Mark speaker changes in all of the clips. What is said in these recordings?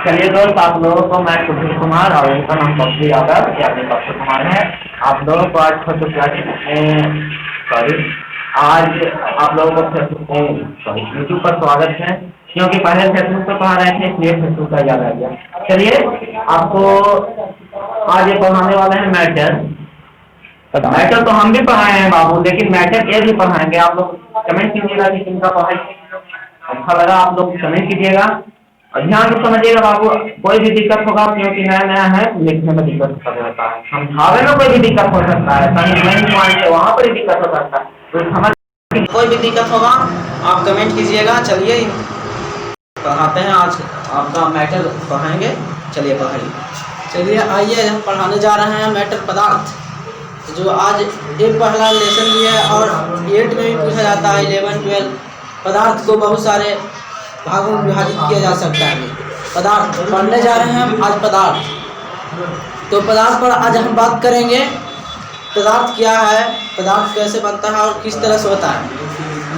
Speaker 1: चलिए दोस्त, आप लोगों को मैं सुधीर कुमार और इनका नाम बब्बू यादव या फिर बब्बू कुमार है। आप लोगों को आज छोटे क्लास में सॉरी आज आप लोगों को फेसबुक सॉरी यूट्यूब पर स्वागत है, क्योंकि पहले फेसबुक पर पढ़ा रहे थे इसलिए फेसबुक का याद आ गया। चलिए आपको आज ये पढ़ाने वाले हैं मैटर। मैटर तो हम भी पढ़ाए हैं बाबू, लेकिन मैटर ये भी पढ़ाएंगे। आप लोग कमेंट कीजिएगा कि किनका पढ़ाई अच्छा लगा, आप लोग कमेंट कीजिएगा और ध्यान से समझिएगा बाबू। कोई भी दिक्कत होगा, क्योंकि नया नया है, लिखने में दिक्कत हो रहता है, समझावे में कोई भी दिक्कत हो सकता है, कहीं नहीं पॉइंट है वहाँ पर ही दिक्कत हो सकता है, तो समझ कोई भी दिक्कत होगा आप कमेंट कीजिएगा। चलिए पढ़ाते हैं, आज आपका मैटर पढ़ाएंगे। चलिए पढ़ाइए।
Speaker 2: चलिए आइए, हम पढ़ाने जा रहे हैं मैटर पदार्थ, जो आज एक पहला लेसन भी है और 8 में भी पूछा जाता है, 11, 12। पदार्थ को बहुत सारे भागों में विभाजित किया जा सकता है। पदार्थ पढ़ने जा रहे हैं हम आज पदार्थ। तो पदार्थ पर आज हम बात करेंगे, पदार्थ क्या है, पदार्थ कैसे बनता है और किस तरह से होता है।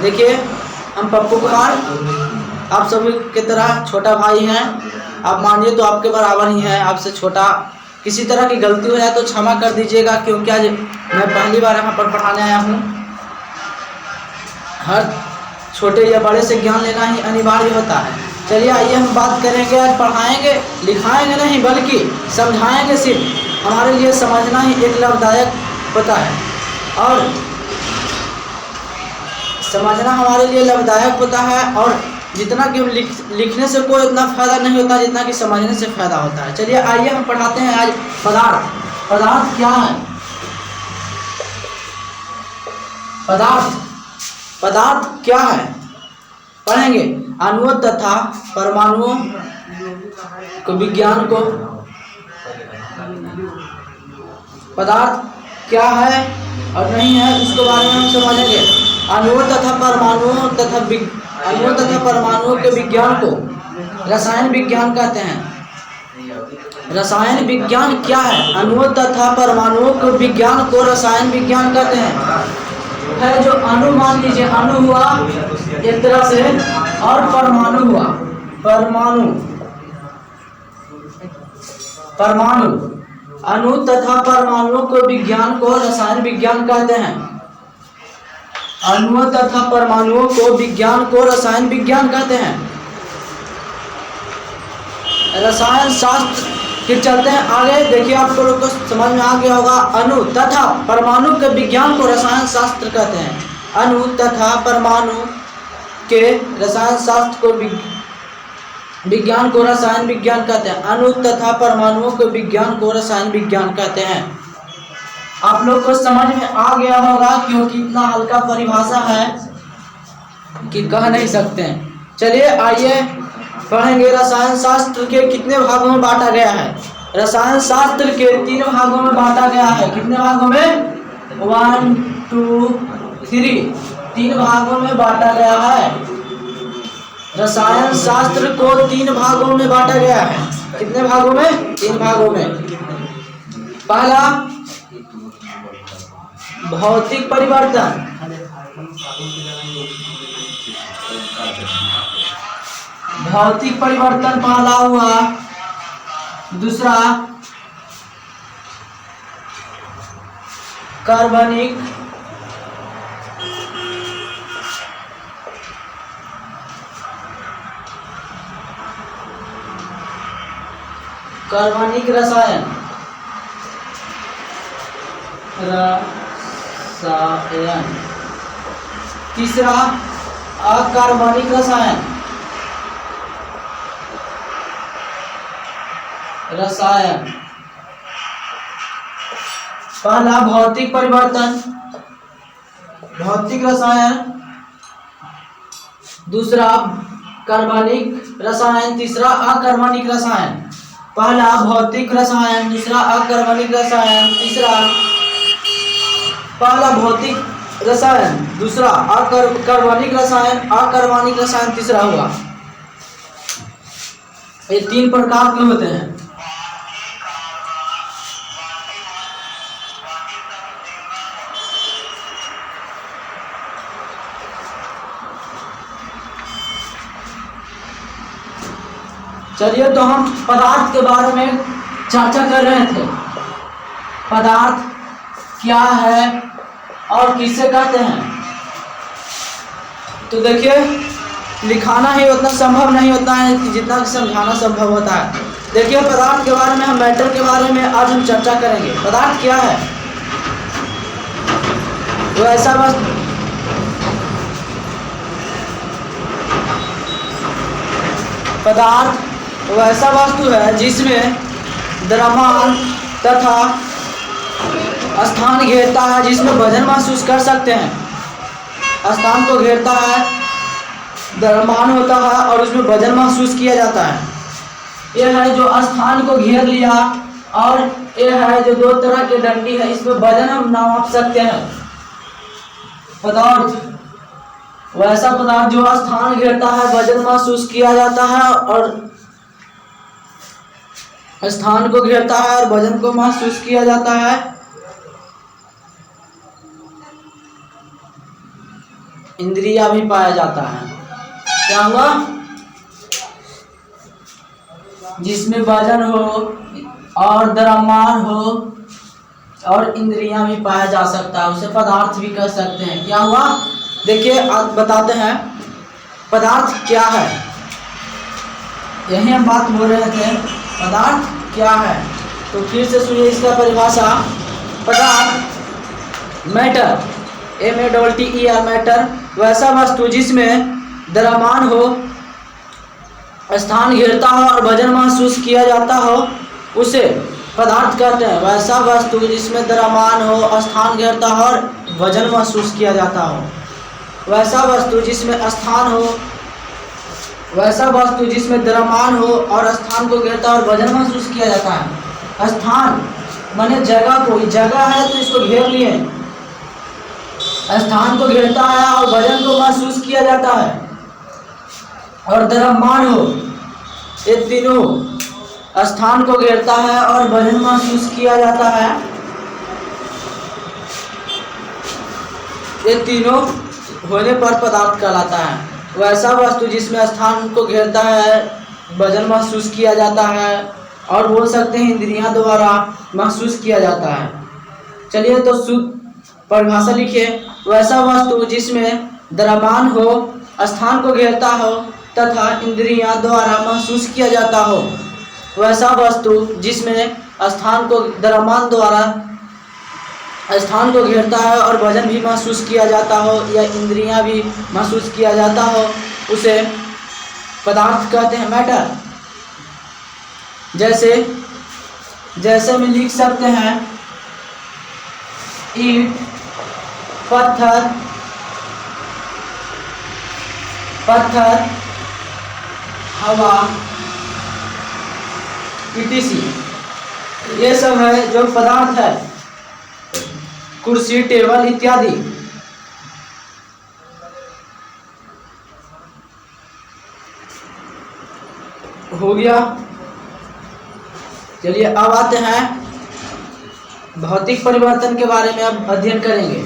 Speaker 2: देखिए, हम पप्पू कुमार आप सभी की तरह छोटा भाई हैं। आप मानिए तो आपके बराबर ही हैं, आपसे छोटा। किसी तरह की गलती हो जाए तो क्षमा कर दीजिएगा, क्योंकि आज मैं पहली बार यहाँ पर पढ़ाने आया हूँ। हर छोटे या बड़े से ज्ञान लेना ही अनिवार्य होता है। चलिए आइए, हम बात करेंगे, आज पढ़ाएंगे, लिखाएंगे नहीं बल्कि समझाएंगे। सिर्फ हमारे लिए समझना ही एक लाभदायक होता है, और समझना हमारे लिए लाभदायक होता है। और जितना कि हम लिखने से कोई इतना फायदा नहीं होता जितना कि समझने से फायदा होता है। चलिए आइए, हम पढ़ाते हैं आज पदार्थ। पदार्थ क्या है? पदार्थ क्या है पढ़ेंगे। अणुओं तथा परमाणुओं को विज्ञान को पदार्थ क्या है और नहीं है उसके बारे में हम समझेंगे। अणुओं तथा परमाणुओं के विज्ञान को रसायन विज्ञान कहते हैं। रसायन विज्ञान क्या है? अणुओं तथा परमाणुओं के विज्ञान को रसायन विज्ञान कहते हैं। जो अणु, मान लीजिए अणु हुआ एक तरह से, और परमाणु हुआ परमाणु। अणु तथा परमाणुओं को विज्ञान को रसायन विज्ञान कहते हैं। अणुओं तथा परमाणुओं को विज्ञान को रसायन विज्ञान कहते हैं। रसायन शास्त्र। फिर चलते हैं आगे। देखिए, आप लोगों को समझ में आ गया होगा, अणु तथा परमाणु के विज्ञान को रसायन शास्त्र कहते हैं। अणु तथा परमाणु के रसायन शास्त्र को विज्ञान को रसायन विज्ञान कहते हैं। अणु तथा परमाणुओं के विज्ञान को रसायन विज्ञान कहते हैं। आप लोग को समझ में आ गया होगा, क्योंकि इतना हल्का परिभाषा है कि कह नहीं सकते हैं। चलिए आइए पढ़ेंगे। रसायन शास्त्र के कितने भागों में बांटा गया है? रसायन शास्त्र के 3 भागों में बांटा गया है। कितने भागों में? 1, 2, 3। 3 भागों में बांटा गया है। रसायन शास्त्र को 3 भागों में बांटा गया है। कितने भागों में? 3 भागों में। पहला भौतिक परिवर्तन। भौतिक परिवर्तन पहला हुआ। दूसरा कार्बनिक रसायन। तीसरा अकार्बनिक रसायन। पहला भौतिक परिवर्तन, भौतिक रसायन। दूसरा कार्बनिक रसायन। तीसरा अकार्बनिक रसायन। पहला भौतिक रसायन, दूसरा अकार्बनिक रसायन, तीसरा पहला भौतिक रसायन, दूसरा अकार्बनिक रसायन, अकार्बनिक रसायन तीसरा हुआ। ये 3 प्रकार के होते हैं। चलिए तो हम पदार्थ के बारे में चर्चा कर रहे थे। पदार्थ क्या है और किसे कहते हैं। तो देखिए, लिखाना ही उतना संभव नहीं होता है कि जितना समझाना संभव होता है। देखिए, पदार्थ के बारे में, हम मैटर के बारे में आज हम चर्चा करेंगे। पदार्थ क्या है? वो ऐसा वस्तु, पदार्थ वो ऐसा वस्तु है जिसमें द्रव्यमान तथा स्थान घेरता है, जिसमें वजन महसूस कर सकते हैं। स्थान को घेरता है, द्रव्यमान होता है और उसमें वजन महसूस किया जाता है। यह है जो स्थान को घेर लिया, और यह है जो दो तरह के डंडी है, इसमें वजन हम नाप सकते हैं। पदार्थ वैसा पदार्थ जो स्थान घेरता है, वजन महसूस किया जाता है, और स्थान को घेरता है और वजन को महसूस किया जाता है। इंद्रिया भी पाया जाता है। क्या हुआ? जिसमें वजन हो और द्रव्यमान हो और इंद्रियां भी पाया जा सकता है, उसे पदार्थ भी कह सकते हैं। क्या हुआ? देखिए, आज बताते हैं पदार्थ क्या है। यही हम बात बोल रहे थे, पदार्थ क्या है। तो फिर से सुनिए इसका परिभाषा। पदार्थ मैटर, MATTER, मैटर वैसा वस्तु जिसमें द्रव्यमान हो, स्थान घेरता हो और वजन महसूस किया जाता हो, उसे पदार्थ कहते हैं। वैसा वस्तु जिसमें द्रव्यमान हो, स्थान घेरता हो और वजन महसूस किया जाता हो। वैसा वस्तु जिसमें स्थान हो, वैसा वस्तु जिसमें द्रव्यमान हो और स्थान को घेरता और वजन महसूस किया जाता है। स्थान माने जगह, कोई जगह है तो इसको घेर लिए, स्थान को घेरता है और वजन को महसूस किया जाता है, और द्रव्यमान हो, ये तीनों स्थान को घेरता है और वजन महसूस किया जाता है। ये तीनों होने पर पदार्थ कहलाता है। वैसा वस्तु जिसमें स्थान को घेरता है, वजन महसूस किया जाता है, और बोल सकते हैं इंद्रियां द्वारा महसूस किया जाता है। चलिए तो शुद्ध परिभाषा लिखिए। वैसा वस्तु जिसमें द्रव्यमान हो, स्थान को घेरता हो तथा इंद्रियां द्वारा महसूस किया जाता हो। वैसा वस्तु जिसमें स्थान को द्रव्यमान द्वारा स्थान को घेरता है और वजन भी महसूस किया जाता हो या इंद्रियां भी महसूस किया जाता हो, उसे पदार्थ कहते हैं। मैटर जैसे में लिख सकते हैं ईंट, पत्थर, हवा, etc। ये सब है जो पदार्थ है। कुर्सी, टेबल इत्यादि। हो गया। चलिए अब आते हैं भौतिक परिवर्तन के बारे में। अब अध्ययन करेंगे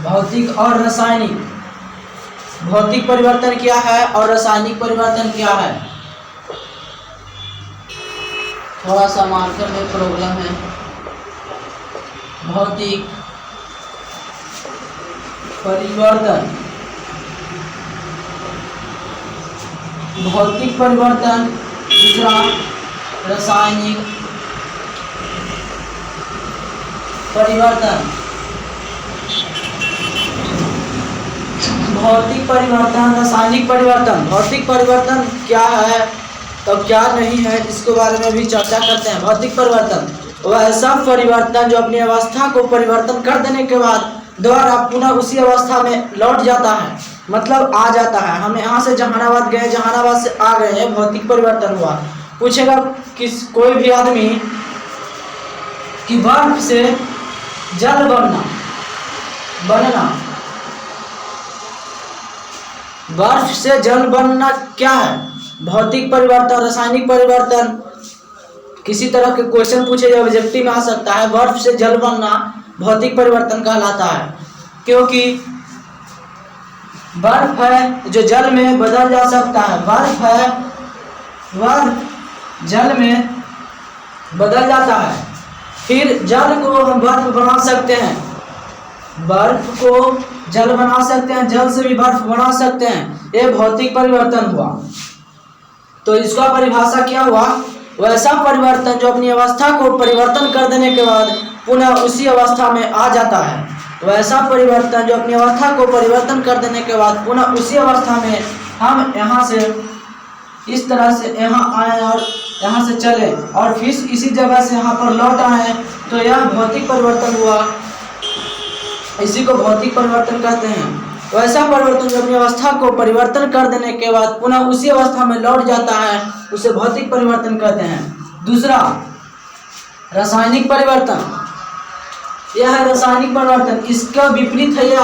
Speaker 2: भौतिक और रासायनिक। भौतिक परिवर्तन क्या है और रासायनिक परिवर्तन क्या है। थोड़ा सा मार्कर में प्रॉब्लम है। भौतिक परिवर्तन, भौतिक परिवर्तन, दूसरा रासायनिक परिवर्तन। भौतिक परिवर्तन, रासायनिक परिवर्तन। भौतिक परिवर्तन क्या है तो क्या नहीं है, इसके बारे में भी चर्चा करते हैं। भौतिक परिवर्तन वह ऐसा परिवर्तन जो अपनी अवस्था को परिवर्तन कर देने के बाद दोबारा पुनः उसी अवस्था में लौट जाता है, मतलब आ जाता है। हम यहाँ से जहानाबाद गए, जहानाबाद से आ गए, भौतिक परिवर्तन हुआ। पूछेगा किस कोई भी आदमी कि बर्फ से जल बनना, बर्फ से जल बनना क्या है? भौतिक परिवर्तन, रासायनिक परिवर्तन। किसी तरह के क्वेश्चन पूछे जो ऑब्जेक्टिव में आ सकता है। बर्फ से जल बनना भौतिक परिवर्तन कहलाता है, क्योंकि बर्फ है जो जल में बदल जा सकता है। बर्फ है वह जल में बदल जाता है। फिर जल को हम बर्फ बना सकते हैं, बर्फ को जल बना सकते हैं, जल से भी बर्फ बना सकते हैं। ये भौतिक परिवर्तन हुआ। तो इसका परिभाषा क्या हुआ? वैसा परिवर्तन जो अपनी अवस्था को परिवर्तन कर देने के बाद पुनः उसी अवस्था में आ जाता है। वैसा परिवर्तन जो अपनी अवस्था को परिवर्तन कर देने के बाद पुनः उसी अवस्था में हम यहाँ से इस तरह से यहाँ आए और यहाँ से चले और फिर इसी जगह से यहाँ पर लौट आए, तो यह भौतिक परिवर्तन हुआ। इसी को भौतिक परिवर्तन कहते हैं। वैसा परिवर्तन जो अपनी अवस्था को परिवर्तन कर देने के बाद पुनः उसी अवस्था में लौट जाता है, उसे भौतिक परिवर्तन कहते हैं। दूसरा, रासायनिक परिवर्तन। यह है रासायनिक परिवर्तन। इसका विपरीत है यह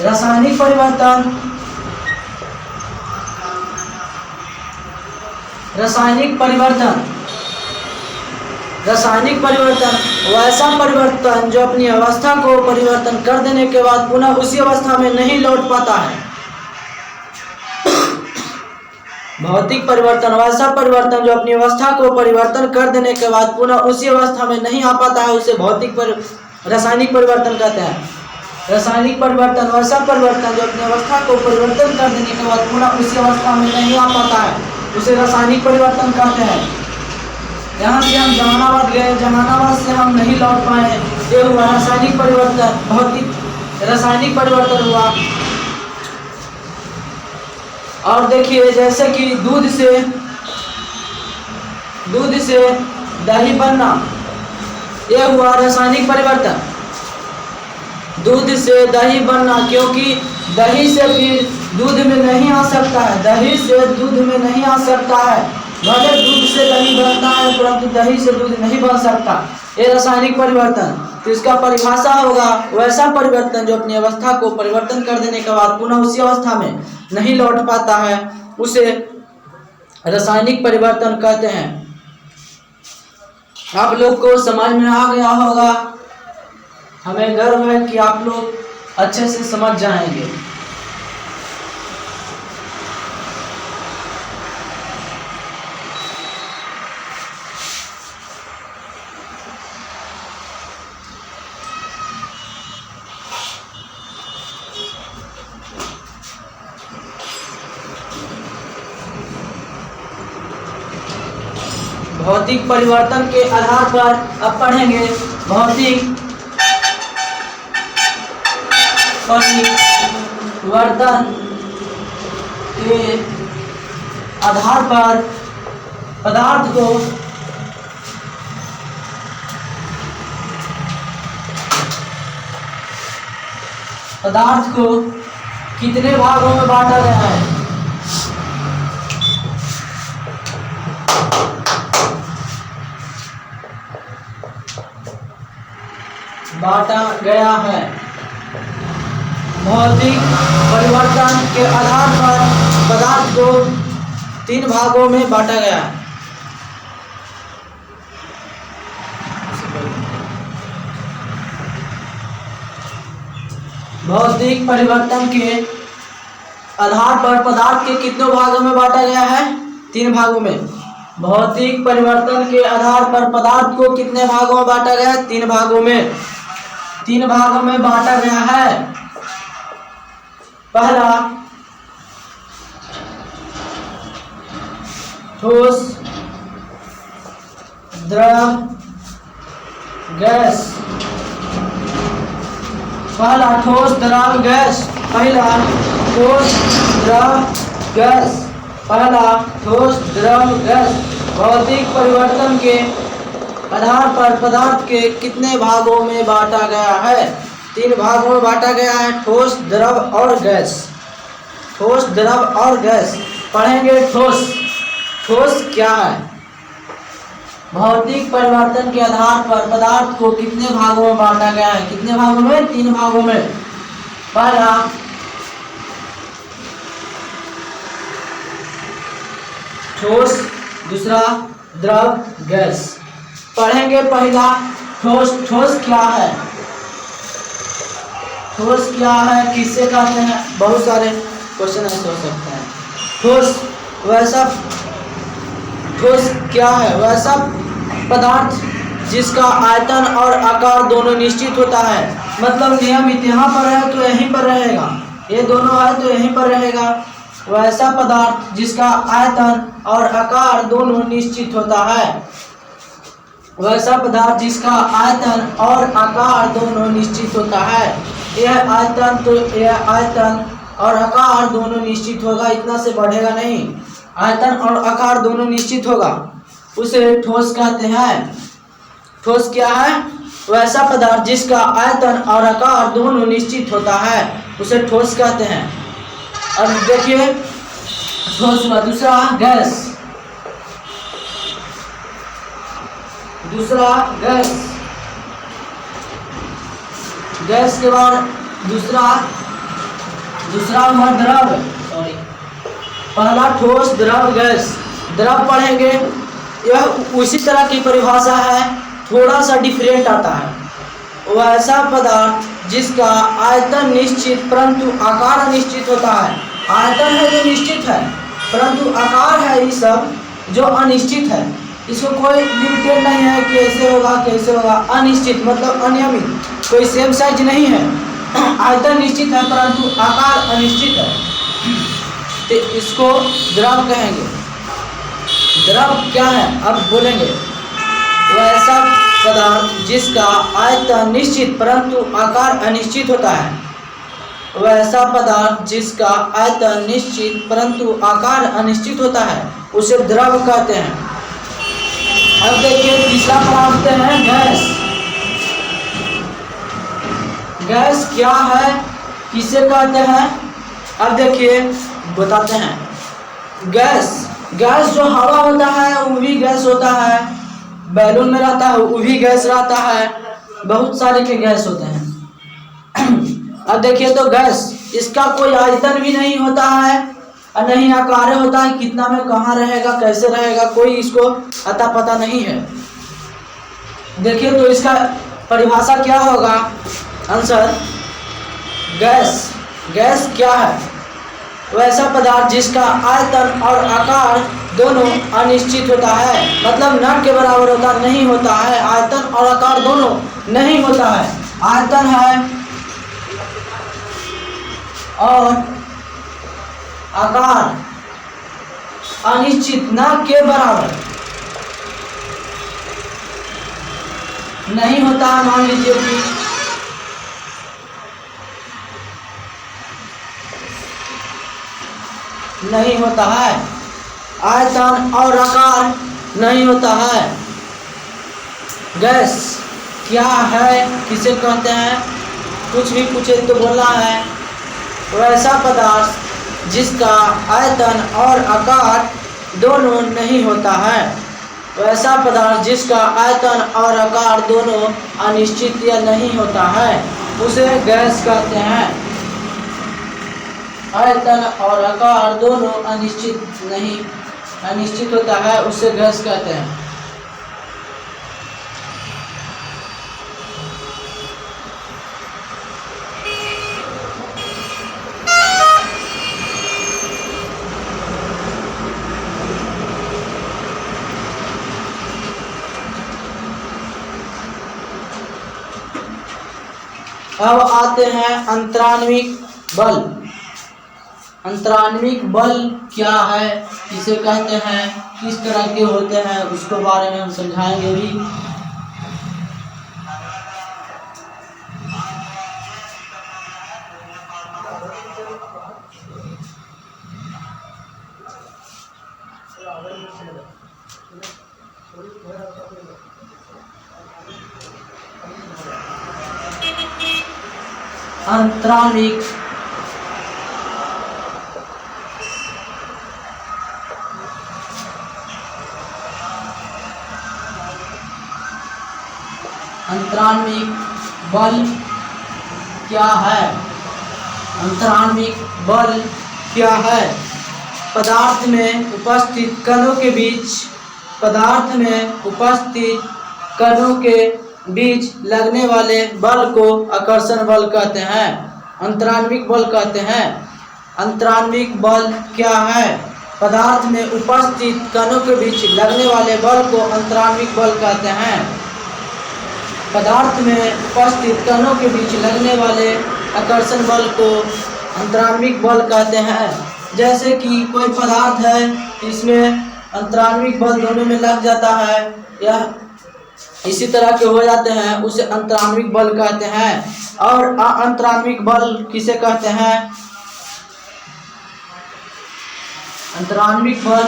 Speaker 2: रासायनिक परिवर्तन। रासायनिक परिवर्तन वैसा परिवर्तन जो अपनी अवस्था को परिवर्तन कर देने के बाद पुनः उसी अवस्था में नहीं लौट पाता है। भौतिक परिवर्तन वैसा परिवर्तन जो अपनी अवस्था को परिवर्तन कर देने के बाद पुनः उसी अवस्था में नहीं आ पाता है, उसे रासायनिक परिवर्तन कहते हैं। रासायनिक परिवर्तन वैसा परिवर्तन जो अपनी अवस्था को परिवर्तन कर देने के बाद पुनः उसी अवस्था में नहीं आ पाता है, उसे रासायनिक परिवर्तन कहते हैं। यहाँ से हम जहानाबाद गए, जहानाबाद से हम नहीं लौट पाए, ये हुआ रासायनिक परिवर्तन। भौतिक रासायनिक परिवर्तन हुआ। और देखिए, जैसे कि दूध से दही बनना, ये हुआ रासायनिक परिवर्तन। दूध से दही बनना, क्योंकि दही से फिर दूध में नहीं आ सकता है, दही से दूध में नहीं आ सकता है। भले दूध से दही बनता है परंतु दही से दूध नहीं बन सकता, ये रासायनिक परिवर्तन। तो इसका परिभाषा होगा वैसा परिवर्तन जो अपनी अवस्था को परिवर्तन कर देने के बाद पुनः उसी अवस्था में नहीं लौट पाता है, उसे रासायनिक परिवर्तन कहते हैं। आप लोग को समझ में आ गया होगा। हमें गर्व है कि आप लोग अच्छे से समझ जाएंगे। भौतिक परिवर्तन के आधार पर अब पढ़ेंगे भौतिक परिवर्तन के आधार पर पदार्थ को कितने भागों में बांटा गया है? बांटा गया है। भौतिक परिवर्तन के आधार पर पदार्थ को 3 भागों में बांटा गया है। भौतिक परिवर्तन के आधार पर पदार्थ के कितने भागों में बांटा गया है? 3 भागों में। भौतिक परिवर्तन के आधार पर पदार्थ को कितने भागों में बांटा गया है? 3 भागों में। 3 भागों में बांटा गया है। पहला, ठोस, द्रव, गैस। पहला ठोस, द्रव, गैस। पहला ठोस, द्रव, गैस। पहला ठोस, द्रव, गैस। भौतिक परिवर्तन के आधार पर पदार्थ के कितने भागों में बांटा गया है? 3 भागों में बांटा गया है, ठोस, द्रव और गैस। ठोस, द्रव और गैस। पढ़ेंगे ठोस। ठोस क्या है? भौतिक परिवर्तन के आधार पर पदार्थ को कितने भागों में बांटा गया है? कितने भागों में? 3 भागों में। पहला ठोस, दूसरा द्रव, गैस। पढ़ेंगे पहला ठोस। ठोस क्या है? ठोस क्या है, किससे कहते हैं? बहुत सारे क्वेश्चन ऐसे हो सकते हैं। ठोस वैसा ठोस क्या है? वैसा पदार्थ जिसका आयतन और आकार दोनों निश्चित होता है। मतलब नियमित यहाँ पर है तो यहीं पर रहेगा, ये दोनों है तो यहीं पर रहेगा। वैसा पदार्थ जिसका आयतन और आकार दोनों निश्चित होता है। वैसा पदार्थ जिसका आयतन और आकार दोनों निश्चित होता है। यह आयतन तो यह आयतन और आकार दोनों निश्चित होगा, इतना से बढ़ेगा नहीं। आयतन और आकार दोनों निश्चित होगा, उसे ठोस कहते हैं। ठोस क्या है? वैसा पदार्थ जिसका आयतन और आकार दोनों निश्चित होता है, उसे ठोस कहते हैं। अब देखिए ठोस हुआ। दूसरा गैस। दूसरा गैस। गैस के बाद दूसरा हुआ द्रव। सॉरी, पहला ठोस, द्रव, गैस। द्रव पढ़ेंगे, यह उसी तरह की परिभाषा है, थोड़ा सा डिफरेंट आता है। वैसा पदार्थ जिसका आयतन निश्चित परंतु आकार अनिश्चित होता है। आयतन है जो निश्चित है, परंतु आकार है ये सब जो अनिश्चित है। इसको कोई लिमिटेड नहीं है कि ऐसे होगा कैसे होगा। अनिश्चित मतलब अनियमित, कोई सेम साइज नहीं है। आयतन निश्चित है परंतु आकार अनिश्चित है, तो इसको द्रव कहेंगे। द्रव क्या है अब बोलेंगे। वैसा पदार्थ जिसका आयतन निश्चित परंतु आकार अनिश्चित होता है। वैसा पदार्थ जिसका आयतन निश्चित परंतु आकार अनिश्चित होता है, उसे द्रव कहते हैं। अब देखिए तीसरा पढ़ते हैं गैस। गैस क्या है, किसे कहते हैं? अब देखिए बताते हैं। गैस जो हवा होता है वो भी गैस होता है, बैलून में रहता है वो भी गैस रहता है, बहुत सारे के गैस होते हैं। अब देखिए तो गैस, इसका कोई आयतन भी नहीं होता है और नहीं आकार होता है, कितना में कहाँ रहेगा कैसे रहेगा कोई इसको अता पता नहीं है। देखिए तो इसका परिभाषा क्या होगा? आंसर गैस क्या है? वैसा पदार्थ जिसका आयतन और आकार दोनों अनिश्चित होता है, मतलब न के बराबर होता नहीं होता है। आयतन और आकार दोनों नहीं होता है। आयतन है और आकार अनिश्चित, न के बराबर नहीं होता है। मान लीजिए कि नहीं होता है, आयतन और आकार नहीं होता है। गैस क्या है, किसे कहते हैं? कुछ भी पूछे तो बोलना है। वैसा पदार्थ जिसका आयतन और आकार दोनों नहीं होता है। वैसा पदार्थ जिसका आयतन और आकार दोनों अनिश्चित या नहीं होता है, उसे गैस कहते हैं। आयतन और आकार दोनों अनिश्चित होता है, उसे गैस कहते हैं। अब आते हैं अंतराण्विक बल। अंतराण्विक बल क्या है, किसे कहते हैं, किस तरह के होते हैं, उसके बारे में हम समझाएंगे भी। अंतराण्विक बल क्या है? अंतराण्विक बल क्या है? पदार्थ में उपस्थित कणों के बीच लगने वाले बल को आकर्षण बल कहते हैं, अंतराण्विक बल कहते हैं। अंतराण्विक बल क्या है? पदार्थ में उपस्थित कणों के बीच लगने वाले बल को अंतराण्विक बल कहते हैं। पदार्थ में उपस्थित कणों के बीच लगने वाले आकर्षण बल को अंतराण्विक बल कहते हैं। जैसे कि कोई पदार्थ है, इसमें अंतराण्विक बल दोनों में लग जाता है या इसी तरह के हो जाते हैं, उसे अंतराण्विक बल कहते हैं। और अंतराण्विक बल किसे कहते हैं? अंतराण्विक बल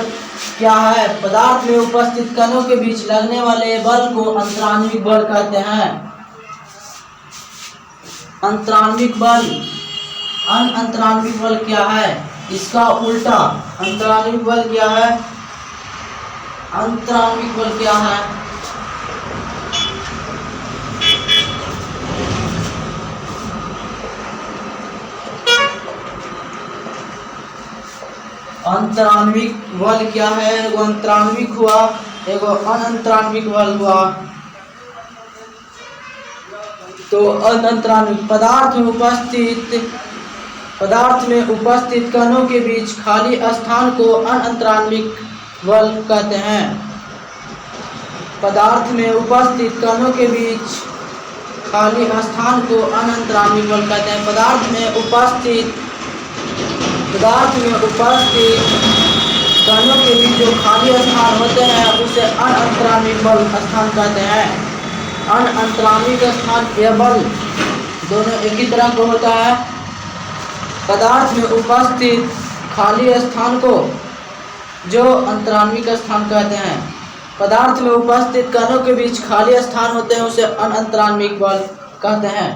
Speaker 2: क्या है? पदार्थ में उपस्थित कणों के बीच लगने वाले बल को अंतराण्विक बल कहते हैं। अंतराण्विक बल, अंतराण्विक बल क्या है? इसका उल्टा। अंतराण्विक बल क्या है? अंतराण्विक बल क्या है? अंतराण्विक बल क्या है? एगो अंतराण्विक हुआ, एगो अनंतराण्विक बल हुआ। तो अनंतराण्विक पदार्थ में उपस्थित कणों के बीच खाली स्थान को अनंतराण्विक बल कहते हैं। पदार्थ में उपस्थित कणों के बीच खाली स्थान को अनंतराण्विक बल कहते हैं। पदार्थ में उपस्थित कणों के बीच जो खाली स्थान होते हैं उसे अनंतराण्विक बल स्थान कहते हैं। अनंतराण्विक स्थान या बल दोनों एक ही तरह का होता है। पदार्थ में उपस्थित खाली स्थान को जो अंतराण्विक स्थान कहते हैं। पदार्थ में उपस्थित कणों के बीच खाली स्थान होते हैं उसे अनंतराण्विक बल कहते हैं।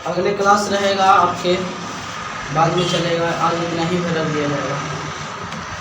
Speaker 2: अगले क्लास रहेगा आपके बाद में चलेगा, आज इतना ही रख दिया जाएगा।